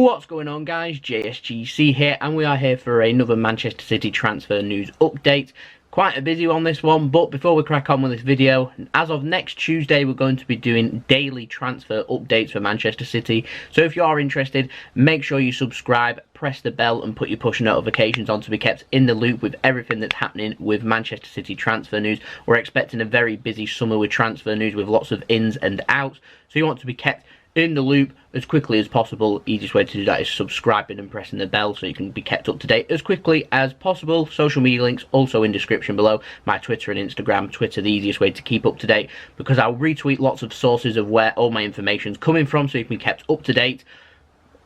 What's going on, guys? JSGC here, and we are here for another Manchester City transfer news update. Quite a busy one, this one, but before we crack on with this video, as of next Tuesday we're going to be doing daily transfer updates for Manchester City. So if you are interested, make sure you subscribe, press the bell and put your push notifications on to be kept in the loop with everything that's happening with Manchester City transfer news. We're expecting a very busy summer with transfer news with lots of ins and outs, so you want to be kept in the loop as quickly as possible. Easiest way to do that is subscribing and pressing the bell so you can be kept up to date as quickly as possible. Social media links also in description below. My Twitter and Instagram. Twitter, the easiest way to keep up to date, because I'll retweet lots of sources of where all my information's coming from so you can be kept up to date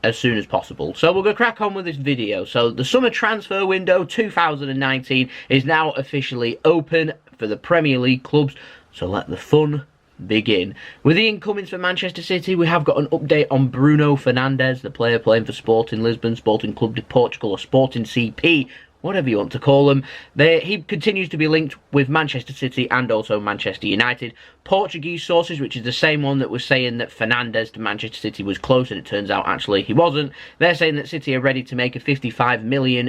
as soon as possible. So we're going to crack on with this video. So the summer transfer window 2019 is now officially open for the Premier League clubs, so let the fun begin. With the incomings for Manchester City, we have got an update on Bruno Fernandes, the player playing for Sporting Lisbon, Sporting Club de Portugal, or Sporting CP, whatever you want to call them. He continues to be linked with Manchester City and also Manchester United. Portuguese sources, which is the same one that was saying that Fernandes to Manchester City was close, and it turns out actually he wasn't. They're saying that City are ready to make a €55 million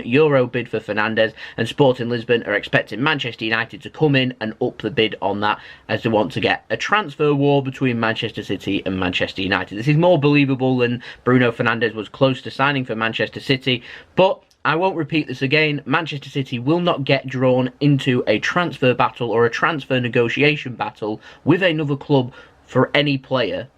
bid for Fernandes, and Sporting Lisbon are expecting Manchester United to come in and up the bid on that, as they want to get a transfer war between Manchester City and Manchester United. This is more believable than Bruno Fernandes was close to signing for Manchester City, but I won't repeat this again. Manchester City will not get drawn into a transfer battle or a transfer negotiation battle with another club for any player.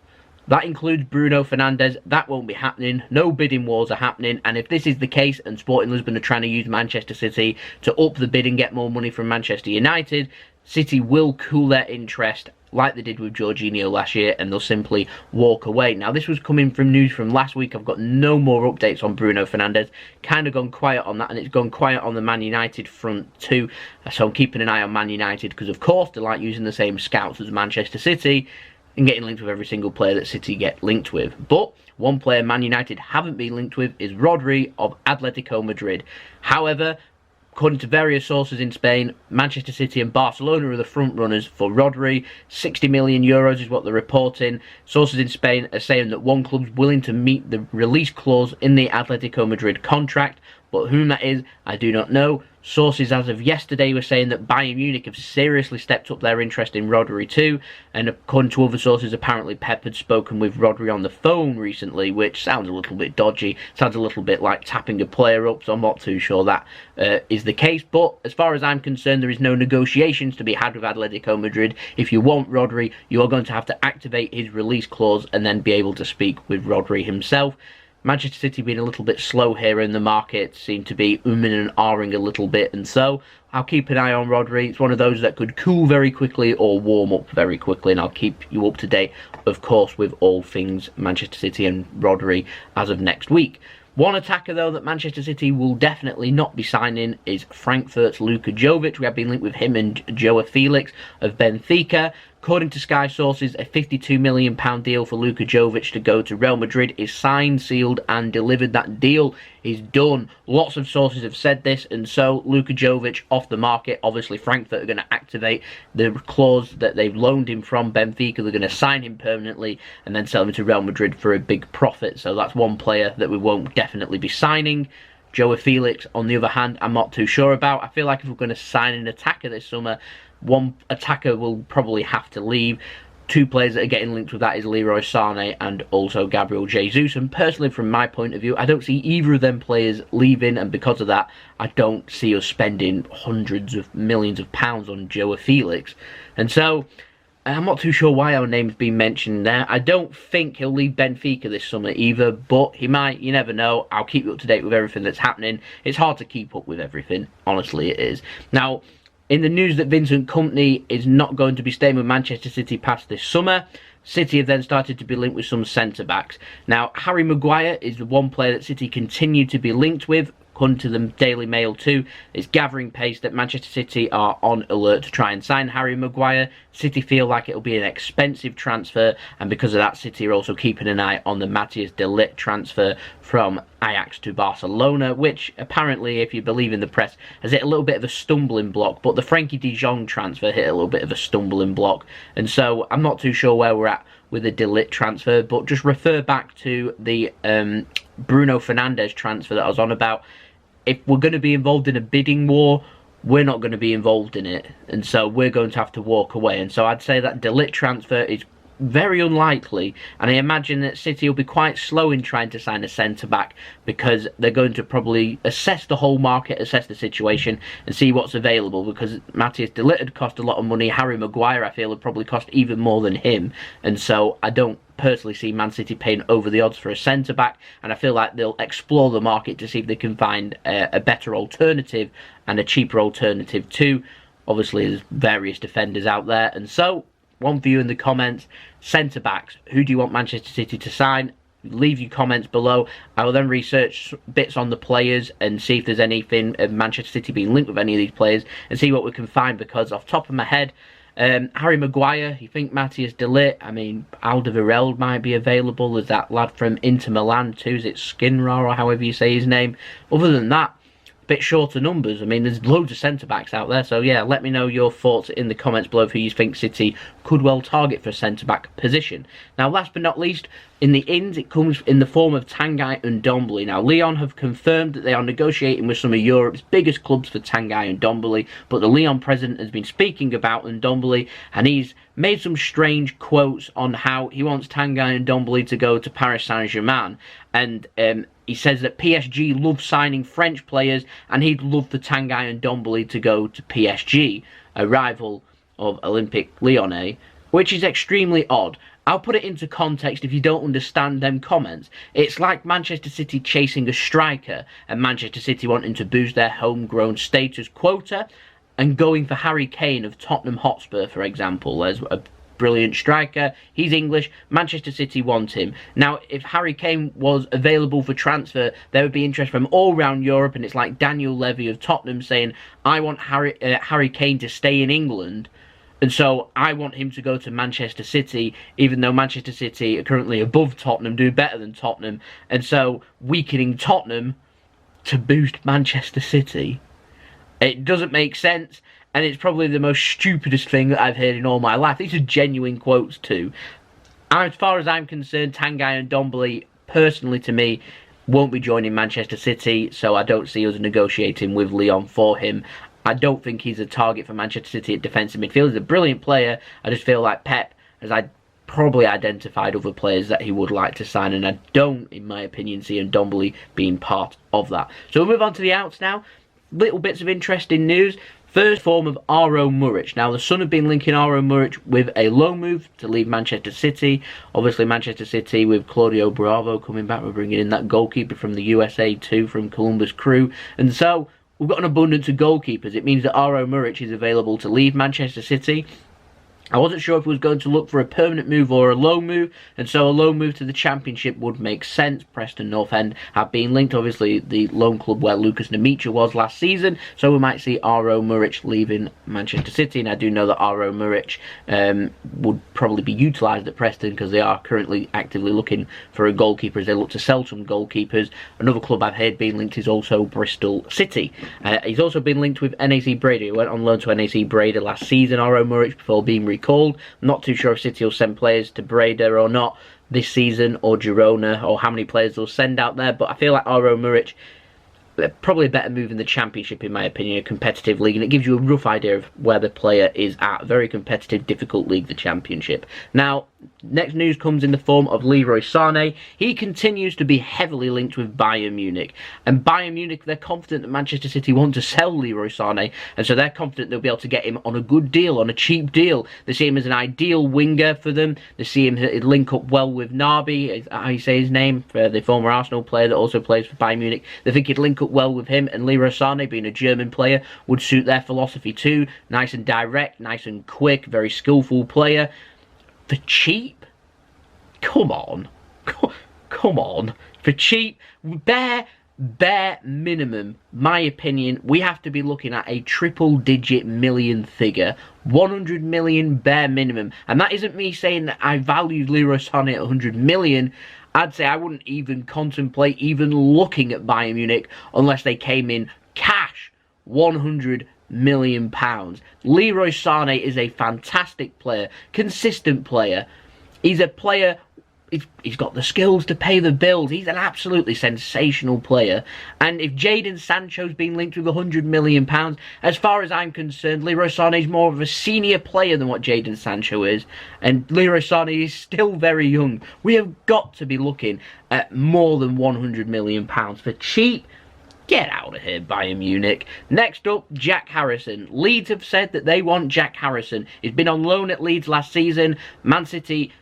That includes Bruno Fernandes. That won't be happening. No bidding wars are happening. And if this is the case and Sporting Lisbon are trying to use Manchester City to up the bid and get more money from Manchester United, City will cool their interest like they did with Jorginho last year, and they'll simply walk away. Now, this was coming from news from last week. I've got no more updates on Bruno Fernandes. Kind of gone quiet on that, and it's gone quiet on the Man United front too. So I'm keeping an eye on Man United, because of course they like using the same scouts as Manchester City and getting linked with every single player that City get linked with. But one player Man United haven't been linked with is Rodri of Atletico Madrid. However, according to various sources in Spain, Manchester City and Barcelona are the front runners for Rodri. €60 million is what they're reporting. Sources in Spain are saying that one club's willing to meet the release clause in the Atletico Madrid contract, but whom that is, I do not know. Sources as of yesterday were saying that Bayern Munich have seriously stepped up their interest in Rodri too, and according to other sources, apparently Pep had spoken with Rodri on the phone recently, which sounds a little bit dodgy, sounds a little bit like tapping a player up, so I'm not too sure that is the case. But as far as I'm concerned, there is no negotiations to be had with Atletico Madrid. If you want Rodri, you are going to have to activate his release clause and then be able to speak with Rodri himself. Manchester City being a little bit slow here in the market, seem to be umming and ahhing a little bit, and so I'll keep an eye on Rodri. It's one of those that could cool very quickly or warm up very quickly, and I'll keep you up to date, of course, with all things Manchester City and Rodri as of next week. One attacker, though, that Manchester City will definitely not be signing is Frankfurt's Luka Jovic. We have been linked with him and Joao Felix of Benfica. According to Sky sources, a £52 million deal for Luka Jovic to go to Real Madrid is signed, sealed and delivered. That deal is done. Lots of sources have said this, and so Luka Jovic off the market. Obviously, Frankfurt are going to activate the clause that they've loaned him from Benfica. They're going to sign him permanently and then sell him to Real Madrid for a big profit. So that's one player that we won't definitely be signing. Joao Felix, on the other hand, I'm not too sure about. I feel like if we're going to sign an attacker this summer, one attacker will probably have to leave. Two players that are getting linked with that is Leroy Sane and also Gabriel Jesus. And personally, from my point of view, I don't see either of them players leaving, and because of that, I don't see us spending hundreds of millions of pounds on Joao Felix. And so I'm not too sure why our name's been mentioned there. I don't think he'll leave Benfica this summer either, but he might. You never know. I'll keep you up to date with everything that's happening. It's hard to keep up with everything. Honestly, it is. Now, in the news that Vincent Kompany is not going to be staying with Manchester City past this summer, City have then started to be linked with some centre-backs. Now, Harry Maguire is the one player that City continue to be linked with. According to the Daily Mail too, it's gathering pace that Manchester City are on alert to try and sign Harry Maguire. City feel like it'll be an expensive transfer, and because of that, City are also keeping an eye on the Matthias de Ligt transfer from Ajax to Barcelona, which apparently, if you believe in the press, has hit a little bit of a stumbling block. But the Frenkie de Jong transfer hit a little bit of a stumbling block, and so I'm not too sure where we're at with a De Ligt transfer, but just refer back to the Bruno Fernandes transfer that I was on about. If we're going to be involved in a bidding war, we're not going to be involved in it, and so we're going to have to walk away. And so I'd say that De Ligt transfer is very unlikely, and I imagine that City will be quite slow in trying to sign a centre-back, because they're going to probably assess the whole market, assess the situation, and see what's available, because Matthias De Ligt would cost a lot of money. Harry Maguire, I feel, would probably cost even more than him, and so I don't personally see Man City paying over the odds for a centre-back, and I feel like they'll explore the market to see if they can find a better alternative and a cheaper alternative too. Obviously, there's various defenders out there, and so one for you in the comments. Centre-backs, who do you want Manchester City to sign? Leave your comments below. I will then research bits on the players and see if there's anything of Manchester City being linked with any of these players, and see what we can find, because off the top of my head, Harry Maguire, you think Matthias De Ligt, I mean, Alderweireld might be available. There's that lad from Inter Milan too, is it Skinner or however you say his name? Other than that, bit shorter numbers. I mean, there's loads of centre-backs out there, so yeah, let me know your thoughts in the comments below of who you think City could well target for a centre-back position. Now, last but not least, in the ins, it comes in the form of Tanguy Ndombele. Now, Lyon have confirmed that they are negotiating with some of Europe's biggest clubs for Tanguy Ndombele, but the Lyon president has been speaking about Ndombele, and he's made some strange quotes on how he wants Tanguy Ndombele to go to Paris Saint-Germain, and he says that PSG love signing French players, and he'd love for Tanguy Ndombele to go to PSG, a rival of Olympique Lyonnais, which is extremely odd. I'll put it into context if you don't understand them comments. It's like Manchester City chasing a striker, and Manchester City wanting to boost their homegrown status quota, and going for Harry Kane of Tottenham Hotspur, for example, as a brilliant striker. He's English. Manchester City want him. Now, if Harry Kane was available for transfer, there would be interest from all around Europe, and it's like Daniel Levy of Tottenham saying, I want Harry Kane to stay in England, and so I want him to go to Manchester City, even though Manchester City are currently above Tottenham, do better than Tottenham, and so weakening Tottenham to boost Manchester City. It doesn't make sense, and it's probably the most stupidest thing that I've heard in all my life. These are genuine quotes too. As far as I'm concerned, Tanguy Ndombele, personally to me, won't be joining Manchester City, so I don't see us negotiating with Lyon for him. I don't think he's a target for Manchester City at defensive midfield. He's a brilliant player. I just feel like Pep has probably identified other players that he would like to sign, and I don't, in my opinion, see Ndombele being part of that. So we'll move on to the outs now. Little bits of interesting news. First form of Aro Muric. Now, the Sun have been linking Aro Muric with a loan move to leave Manchester City. Obviously, Manchester City with Claudio Bravo coming back. We're bringing in that goalkeeper from the USA too, from Columbus Crew. And so, we've got an abundance of goalkeepers. It means that Aro Muric is available to leave Manchester City. I wasn't sure if he was going to look for a permanent move or a loan move, and so a loan move to the Championship would make sense. Preston North End have been linked, obviously the loan club where Lucas Nemicha was last season, so we might see Aro Muric leaving Manchester City, and I do know that Aro Muric would probably be utilised at Preston, because they are currently actively looking for a goalkeeper as they look to sell some goalkeepers. Another club I've heard being linked is also Bristol City. He's also been linked with NAC Breda. He went on loan to NAC Breda last season, Aro Muric, before being recalled. I'm not too sure if City will send players to Breda or not this season, or Girona, or how many players they'll send out there, but I feel like Aro Muric, probably a better move in the Championship, in my opinion, a competitive league, and it gives you a rough idea of where the player is at. A very competitive, difficult league, the Championship. Now, next news comes in the form of Leroy Sane. He continues to be heavily linked with Bayern Munich, and Bayern Munich, they're confident that Manchester City want to sell Leroy Sane, and so they're confident they'll be able to get him on a good deal, on a cheap deal. They see him as an ideal winger for them. They see him link up well with Naby, how you say his name, the former Arsenal player that also plays for Bayern Munich. They think he'd link up well with him, and Leroy Sane, being a German player, would suit their philosophy too. Nice and direct, nice and quick, very skillful player. For cheap? Come on. Come on. For cheap, bare minimum, my opinion, we have to be looking at a triple-digit million figure. 100 million bare minimum. And that isn't me saying that I value Leroy Sane at 100 million. I'd say I wouldn't even contemplate even looking at Bayern Munich unless they came in cash. 100 million pounds. Leroy Sane is a fantastic player, consistent player. He's a player. He's got the skills to pay the bills. He's an absolutely sensational player. And if Jadon Sancho's been linked with £100 million, as far as I'm concerned, Leroy Sane is more of a senior player than what Jadon Sancho is. And Leroy Sane is still very young. We have got to be looking at more than £100 million for cheap. Get out of here, Bayern Munich. Next up, Jack Harrison. Leeds have said that they want Jack Harrison. He's been on loan at Leeds last season. Man City,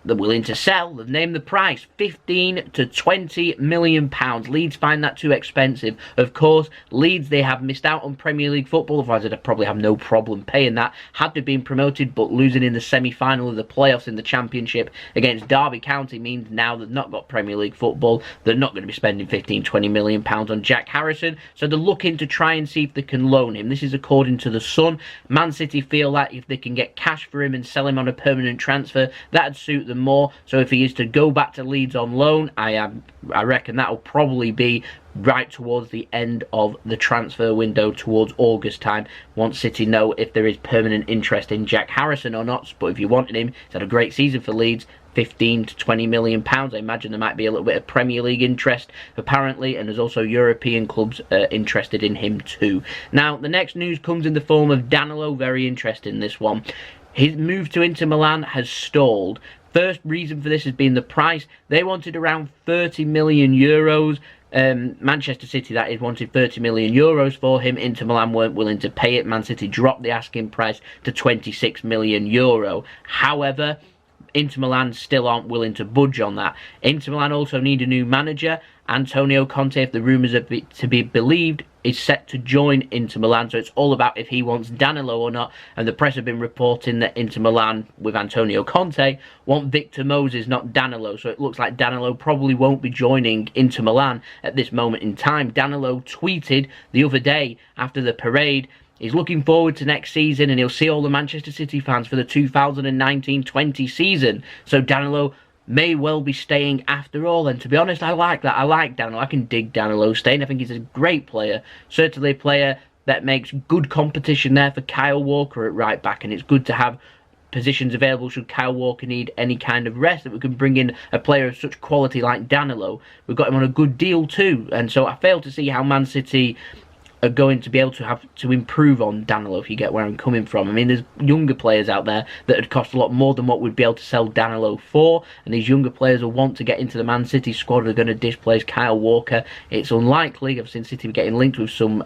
they're willing to sell. They've named the price, 15 to 20 million pounds. Leeds find that too expensive. Of course, Leeds, they have missed out on Premier League football. Otherwise, they'd probably have no problem paying that had they been promoted, but losing in the semi-final of the playoffs in the Championship against Derby County means now they've not got Premier League football. They're not going to be spending 15, 20 million pounds on Jack Harrison. So they're looking to try and see if they can loan him. This is according to The Sun. Man City feel that if they can get cash for him and sell him on a permanent transfer, that'd suit them more. So if he is to go back to Leeds on loan, I reckon that'll probably be right towards the end of the transfer window, towards August time, once City know if there is permanent interest in Jack Harrison or not. But if you wanted him, he's had a great season for Leeds. 15 to 20 million pounds. I imagine there might be a little bit of Premier League interest apparently, and there's also European clubs interested in him too. Now the next news comes in the form of Danilo. Very interesting, this one. His move to Inter Milan has stalled. First reason for this has been the price. They wanted around 30 million euros. Manchester City, that is, wanted 30 million euros for him. Inter Milan weren't willing to pay it. Man City dropped the asking price to 26 million euro. However, Inter Milan still aren't willing to budge on that. Inter Milan also need a new manager. Antonio Conte, if the rumours are to be believed, is set to join Inter Milan. So it's all about if he wants Danilo or not. And the press have been reporting that Inter Milan, with Antonio Conte, want Victor Moses, not Danilo. So it looks like Danilo probably won't be joining Inter Milan at this moment in time. Danilo tweeted the other day after the parade, he's looking forward to next season and he'll see all the Manchester City fans for the 2019-20 season. So Danilo may well be staying after all, and to be honest, I like that. I like Danilo. I can dig Danilo staying. I think he's a great player. Certainly a player that makes good competition there for Kyle Walker at right back, and it's good to have positions available should Kyle Walker need any kind of rest, that we can bring in a player of such quality like Danilo. We've got him on a good deal too, and so I fail to see how Man City are going to be able to have to improve on Danilo, if you get where I'm coming from. I mean, there's younger players out there that would cost a lot more than what we'd be able to sell Danilo for, and these younger players will want to get into the Man City squad who are going to displace Kyle Walker. It's unlikely. I've seen City getting linked with some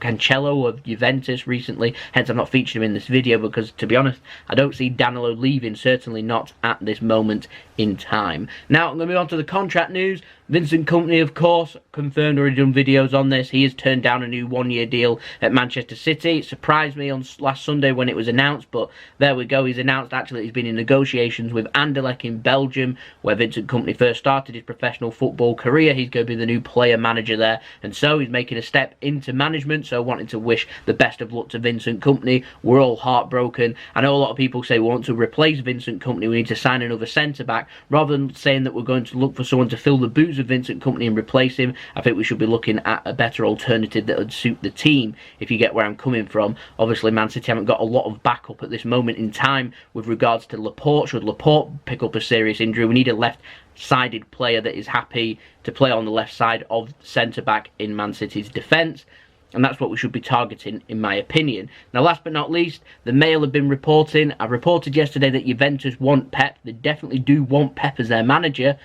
Cancelo of Juventus recently, hence I've not featured him in this video, because to be honest, I don't see Danilo leaving, certainly not at this moment in time. Now I'm going to move on to the contract news. Vincent Kompany, of course, confirmed, already done videos on this. He has turned down a new one-year deal at Manchester City. It surprised me on last Sunday when it was announced, but there we go. He's announced actually that he's been in negotiations with Anderlecht in Belgium, where Vincent Kompany first started his professional football career. He's going to be the new player manager there, and so he's making a step into management. So wanting to wish the best of luck to Vincent Kompany. We're all heartbroken. I know a lot of people say we want to replace Vincent Kompany, we need to sign another centre-back. Rather than saying that we're going to look for someone to fill the boots of Vincent Kompany and replace him, I think we should be looking at a better alternative that would suit the team, if you get where I'm coming from. Obviously, Man City haven't got a lot of backup at this moment in time with regards to Laporte. Should Laporte pick up a serious injury, we need a left-sided player that is happy to play on the left side of centre-back in Man City's defence. And that's what we should be targeting, in my opinion. Now, last but not least, the Mail have been reporting. I reported yesterday that Juventus want Pep. They definitely do want Pep as their manager.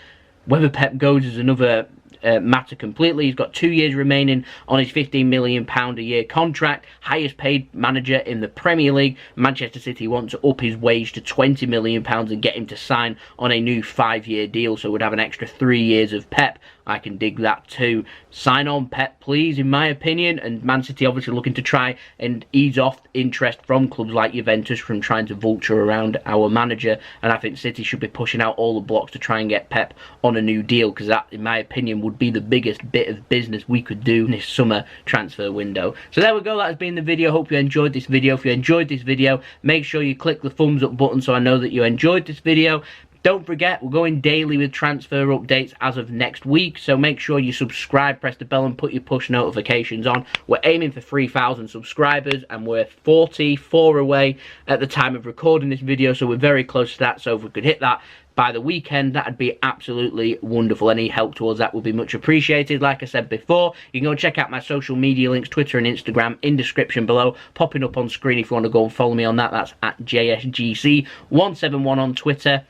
Whether Pep goes is another matter completely. He's got 2 years remaining on his £15 million a year contract, highest paid manager in the Premier League. Manchester City want to up his wage to £20 million and get him to sign on a new 5-year deal, so we'd have an extra 3 years of Pep. I can dig that too. Sign on Pep, please, in my opinion. And Man City obviously looking to try and ease off interest from clubs like Juventus from trying to vulture around our manager. And I think City should be pushing out all the blocks to try and get Pep on a new deal, because that, in my opinion, would be the biggest bit of business we could do in this summer transfer window. So there we go. That has been the video. Hope you enjoyed this video. If you enjoyed this video, make sure you click the thumbs up button so I know that you enjoyed this video. Don't forget, we're going daily with transfer updates as of next week, so make sure you subscribe, press the bell and put your push notifications on. We're aiming for 3,000 subscribers and we're 44 away at the time of recording this video, so we're very close to that. So if we could hit that by the weekend, that'd be absolutely wonderful. Any help towards that would be much appreciated. Like I said before, you can go and check out my social media links, Twitter and Instagram, in description below, popping up on screen if you want to go and follow me on that. That's at JSGC171 on Twitter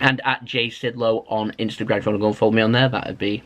and at jsidlow on Instagram. If you want to go and follow me on there, that would be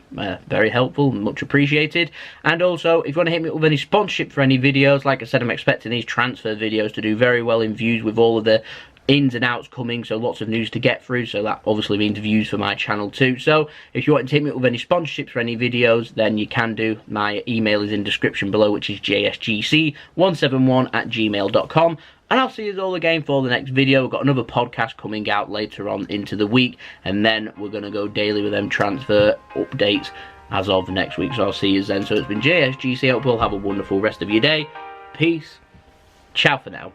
very helpful, much appreciated. And also, if you want to hit me up with any sponsorship for any videos, like I said, I'm expecting these transfer videos to do very well in views with all of the ins and outs coming, so lots of news to get through, so that obviously means views for my channel too. So if you want to hit me up with any sponsorships for any videos, then you can do. My email is in description below, which is jsgc171@gmail.com. And I'll see you all again for the next video. We've got another podcast coming out later on into the week, and then we're going to go daily with them transfer updates as of next week. So I'll see you then. So it's been JSGC. I hope you'll have a wonderful rest of your day. Peace. Ciao for now.